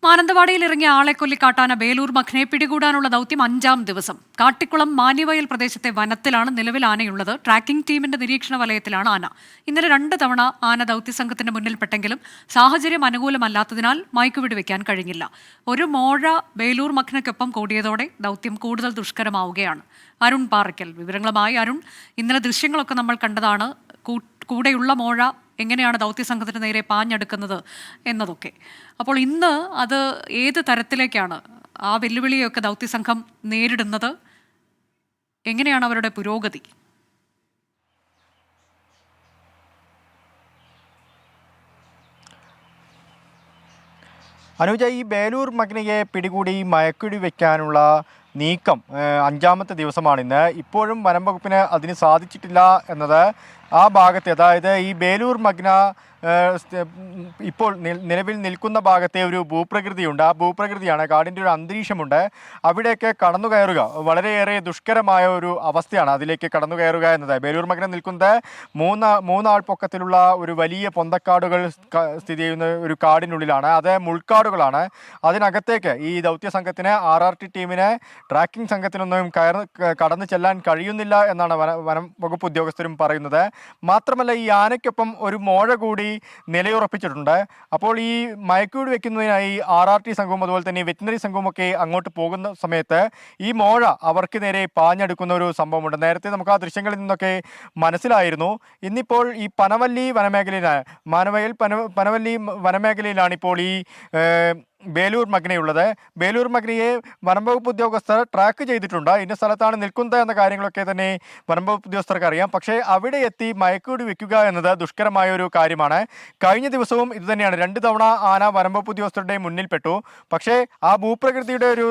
മാനന്തവാടിയിൽ ഇറങ്ങിയ ആളെക്കൊല്ലി കാട്ടാന ബേലൂർ മഖനെ പിടികൂടാനുള്ള ദൗത്യം 5-ാം ദിവസം. കാട്ടിക്കുളം മാനിവയൽ പ്രദേശത്തെ വനത്തിലാണ് നിലവിൽ ആനയുള്ളത്. ട്രാക്കിംഗ് ടീമിന്റെ നിരീക്ഷണ വലയത്തിലാണ് ആന. ഇന്നലെ 2 തവണ ആന ദൗത്യസംഘത്തിന്റെ മുന്നിൽപ്പെട്ടെങ്കിലും സാഹചര്യം അനുകൂലമല്ലാത്തതിനാൽ മയക്കുവെടി വെക്കാൻ കഴിഞ്ഞില്ല. ഒരു മോഴ ബേലൂർ മഖനയ്ക്കൊപ്പം കൂടിയതോടെ ദൗത്യം കൂടുതൽ ദുഷ്കരമാവുകയാണ്. അരുൺ പാറയ്ക്കൽ വിവരങ്ങളുമായി. അരുൺ, ഇന്നലെ ദൃശ്യങ്ങളൊക്കെ നമ്മൾ കണ്ടതാണ്. കൂടെയുള്ള മോഴ എങ്ങനെയാണ് ദൗത്യസംഘത്തിന് നേരെ പാഞ്ഞെടുക്കുന്നത് എന്നതൊക്കെ. അപ്പോൾ ഇന്ന് അത് ഏത് തരത്തിലേക്കാണ് ആ വെല്ലുവിളിയൊക്കെ ദൗത്യസംഘം നേരിടുന്നത്? എങ്ങനെയാണ് അവരുടെ പുരോഗതി? അനുജ, ഈ ബേലൂർ മഖനയെ പിടികൂടി മയക്കുവെടി വയ്ക്കാനുള്ള നീക്കം 5-ാമത്തെ ദിവസമാണിന്ന്. ഇപ്പോഴും വനം വകുപ്പിന് അതിന് സാധിച്ചിട്ടില്ല എന്നത് ആ ഭാഗത്തെ, അതായത് ഈ ബേലൂർ മഖന ഇപ്പോൾ നിലവിൽ നിൽക്കുന്ന ഭാഗത്തെ ഒരു ഭൂപ്രകൃതിയുണ്ട്. ആ ഭൂപ്രകൃതിയാണ്, കാടിൻ്റെ ഒരു അന്തരീക്ഷമുണ്ട്. അവിടേക്ക് കടന്നു കയറുക വളരെയേറെ ദുഷ്കരമായ ഒരു അവസ്ഥയാണ്. അതിലേക്ക് കടന്നു കയറുക എന്നത്. ബേലൂർ മഖന നിൽക്കുന്നത് മൂന്നാൾ പൊക്കത്തിലുള്ള ഒരു വലിയ പൊന്തക്കാടുകൾ സ്ഥിതി ചെയ്യുന്ന ഒരു കാടിനുള്ളിലാണ്. അത് മുൾക്കാടുകളാണ്. അതിനകത്തേക്ക് ഈ ദൗത്യ സംഘത്തിന്, RRT ടീമിന്, ട്രാക്കിംഗ് സംഘത്തിനൊന്നും കടന്നു ചെല്ലാൻ കഴിയുന്നില്ല എന്നാണ് വനം വകുപ്പ് ഉദ്യോഗസ്ഥരും പറയുന്നത്. മാത്രമല്ല, ഈ ആനയ്ക്കൊപ്പം ഒരു മോഴ കൂടി നിലയുറപ്പിച്ചിട്ടുണ്ട്. അപ്പോൾ ഈ മയക്കുവെടി വെക്കുന്നതിനായി RRT സംഘവും അതുപോലെ തന്നെ വെറ്റിനറി സംഘവും ഒക്കെ അങ്ങോട്ട് പോകുന്ന സമയത്ത് ഈ മോഴ അവർക്ക് നേരെ പാഞ്ഞെടുക്കുന്ന ഒരു സംഭവമുണ്ട്. നേരത്തെ നമുക്ക് ആ ദൃശ്യങ്ങളിൽ നിന്നൊക്കെ മനസ്സിലായിരുന്നു. ഇന്നിപ്പോൾ ഈ പനവല്ലി വനമേഖലയിലാണ്, പനവല്ലി വനമേഖലയിലാണ് ഇപ്പോൾ ഈ ബേലൂർ മഖനയുള്ളത്. ബേലൂർ മഖനയെ വനംവകുപ്പ് ഉദ്യോഗസ്ഥർ ട്രാക്ക് ചെയ്തിട്ടുണ്ട്. ഇന്ന സ്ഥലത്താണ് നിൽക്കുന്നത് എന്ന കാര്യങ്ങളൊക്കെ തന്നെ വനംവകുപ്പ് ഉദ്യോഗസ്ഥർക്ക് അറിയാം. പക്ഷേ അവിടെ എത്തി മയക്കുവെടി വെക്കുക എന്നത് ദുഷ്കരമായ ഒരു കാര്യമാണ്. കഴിഞ്ഞ ദിവസവും ഇത് തന്നെയാണ്. 2 തവണ ആന വനംവകുപ്പ് ഉദ്യോഗസ്ഥരുടെ മുന്നിൽപ്പെട്ടു. പക്ഷേ ആ ഭൂപ്രകൃതിയുടെ ഒരു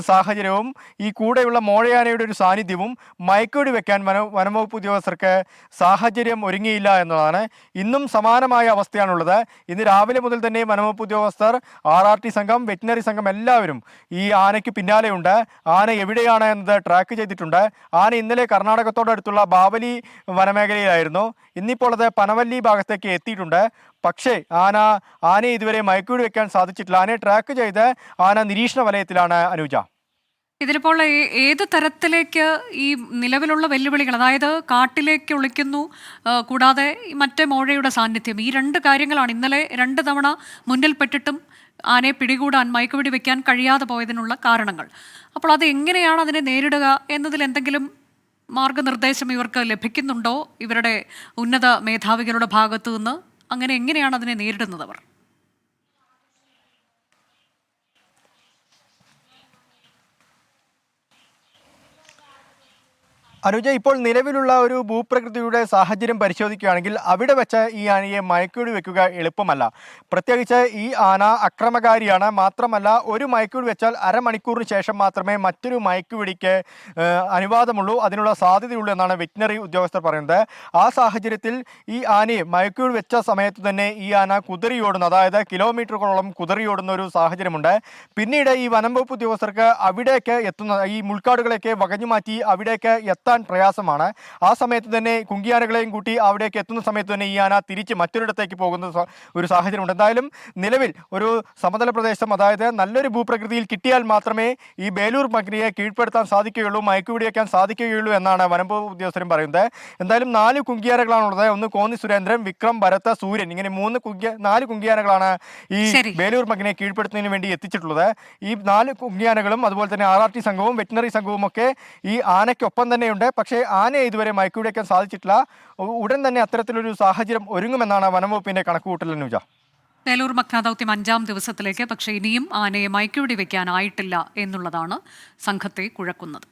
സാഹചര്യവും ഈ കൂടെയുള്ള മോഴയാനയുടെ ഒരു സാന്നിധ്യവും മയക്കുവെടി വെക്കാൻ വനംവകുപ്പ് ഉദ്യോഗസ്ഥർക്ക് സാഹചര്യം ഒരുങ്ങിയില്ല എന്നതാണ്. ഇന്നും സമാനമായ അവസ്ഥയാണുള്ളത്. ഇന്ന് രാവിലെ മുതൽ തന്നെ വനംവകുപ്പ് ഉദ്യോഗസ്ഥർ, RRT സംഘം, വെറ്റിനറി സംഘം എല്ലാവരും ഈ ആനയ്ക്ക് പിന്നാലെയുണ്ട്. ആന എവിടെയാണ് എന്നത് ട്രാക്ക് ചെയ്തിട്ടുണ്ട്. ആന ഇന്നലെ കർണാടകത്തോടടുത്തുള്ള ബാവലി വനമേഖലയിലായിരുന്നു. ഇന്നിപ്പോൾ അത് പനവല്ലി ഭാഗത്തേക്ക് എത്തിയിട്ടുണ്ട്. പക്ഷേ ആനയെ ഇതുവരെ മയക്കുവെടി വെക്കാൻ സാധിച്ചിട്ടില്ല. ആനയെ ട്രാക്ക് ചെയ്ത് ആന നിരീക്ഷണ വലയത്തിലാണ് അനുജ. ഇതിലിപ്പോൾ ഏത് തരത്തിലേക്ക് ഈ നിലവിലുള്ള വെല്ലുവിളികൾ, അതായത് കാട്ടിലേക്ക് ഒളിക്കുന്നു, കൂടാതെ മറ്റേ മോഴയുടെ സാന്നിധ്യം, ഈ 2 കാര്യങ്ങളാണ് ഇന്നലെ 2 തവണ മുന്നിൽപ്പെട്ടിട്ടും ആനയെ പിടികൂടാൻ, മയക്കുവെടി വെക്കാൻ കഴിയാതെ പോയതിനുള്ള കാരണങ്ങൾ. അപ്പോൾ അത് എങ്ങനെയാണ് അതിനെ നേരിടുക എന്നതിൽ എന്തെങ്കിലും മാർഗനിർദ്ദേശം ഇവർക്ക് ലഭിക്കുന്നുണ്ടോ ഇവരുടെ ഉന്നത മേധാവികളുടെ ഭാഗത്തു നിന്ന്? അങ്ങനെ എങ്ങനെയാണ് അതിനെ നേരിടുന്നത് അവർ? അനുജ, ഇപ്പോൾ നിലവിലുള്ള ഒരു ഭൂപ്രകൃതിയുടെ സാഹചര്യം പരിശോധിക്കുകയാണെങ്കിൽ അവിടെ വെച്ച് ഈ ആനയെ മയക്കുവെടി വെക്കുക എളുപ്പമല്ല. പ്രത്യേകിച്ച് ഈ ആന അക്രമകാരിയാണ്. മാത്രമല്ല, ഒരു മയക്കുവെടി വെച്ചാൽ അരമണിക്കൂറിന് ശേഷം മാത്രമേ മറ്റൊരു മയക്കുവെടിക്ക് അനുവാദമുള്ളൂ, അതിനുള്ള സാധ്യതയുള്ളൂ എന്നാണ് വെറ്റിനറി ഉദ്യോഗസ്ഥർ പറയുന്നത്. ആ സാഹചര്യത്തിൽ ഈ ആനയെ മയക്കുവെടി വെച്ച സമയത്ത് തന്നെ ഈ ആന കുതിറിയോടുന്ന, അതായത് കിലോമീറ്ററുകളോളം കുതിറിയോടുന്ന ഒരു സാഹചര്യമുണ്ട്. പിന്നീട് ഈ വനം വകുപ്പ് ഉദ്യോഗസ്ഥർക്ക് അവിടേക്ക് എത്തുന്ന, ഈ മുൾക്കാടുകളേക്ക് വകഞ്ഞു മാറ്റി അവിടേക്ക് എത്താൻ പ്രയാസമാണ്. ആ സമയത്ത് തന്നെ കുങ്കിയാനകളെയും കൂട്ടി അവിടേക്ക് എത്തുന്ന സമയത്ത് തന്നെ ഈ ആന തിരിച്ച് മറ്റൊരിടത്തേക്ക് പോകുന്ന ഒരു സാഹചര്യമുണ്ട്. എന്തായാലും നിലവിൽ ഒരു സമതല പ്രദേശം, അതായത് നല്ലൊരു ഭൂപ്രകൃതിയിൽ കിട്ടിയാൽ മാത്രമേ ഈ ബേലൂർ മഖനയെ കീഴ്പ്പെടുത്താൻ സാധിക്കുകയുള്ളൂ, മയക്കുവെടി വെക്കാൻ സാധിക്കുകയുള്ളൂ എന്നാണ് വനംവകുപ്പ് ഉദ്യോഗസ്ഥരും പറയുന്നത്. എന്തായാലും 4 കുങ്കിയാനകളാണുള്ളത്. ഒന്ന് കോന്നി സുരേന്ദ്രൻ, വിക്രം, ഭരത്, സൂര്യൻ, ഇങ്ങനെ 4 കുങ്കിയാനകളാണ് ഈ ബേലൂർ മഖനയെ കീഴ്പ്പെടുത്തുന്നതിന് വേണ്ടി എത്തിച്ചിട്ടുള്ളത്. ഈ 4 കുങ്കിയാനകളും അതുപോലെ തന്നെ RRT സംഘവും വെറ്റിനറി സംഘവും ഒക്കെ ഈ ആനയ്ക്കൊപ്പം തന്നെയുണ്ട്. പക്ഷേ ആനയെ ഇതുവരെ മയക്കുവെടി വെക്കാൻ സാധിച്ചിട്ടില്ല. ഉടൻ തന്നെ അത്തരത്തിലൊരു സാഹചര്യം ഒരുങ്ങുമെന്നാണ് വനംവകുപ്പിന്റെ കണക്കുകൂട്ടൽ. അനുജ, ബേലൂർ മഖന ദൗത്യം 5-ാം ദിവസത്തിലേക്ക്. പക്ഷേ ഇനിയും ആനയെ മയക്കുവെടി വെക്കാനായിട്ടില്ല എന്നുള്ളതാണ് സംഘത്തെ കുഴക്കുന്നത്.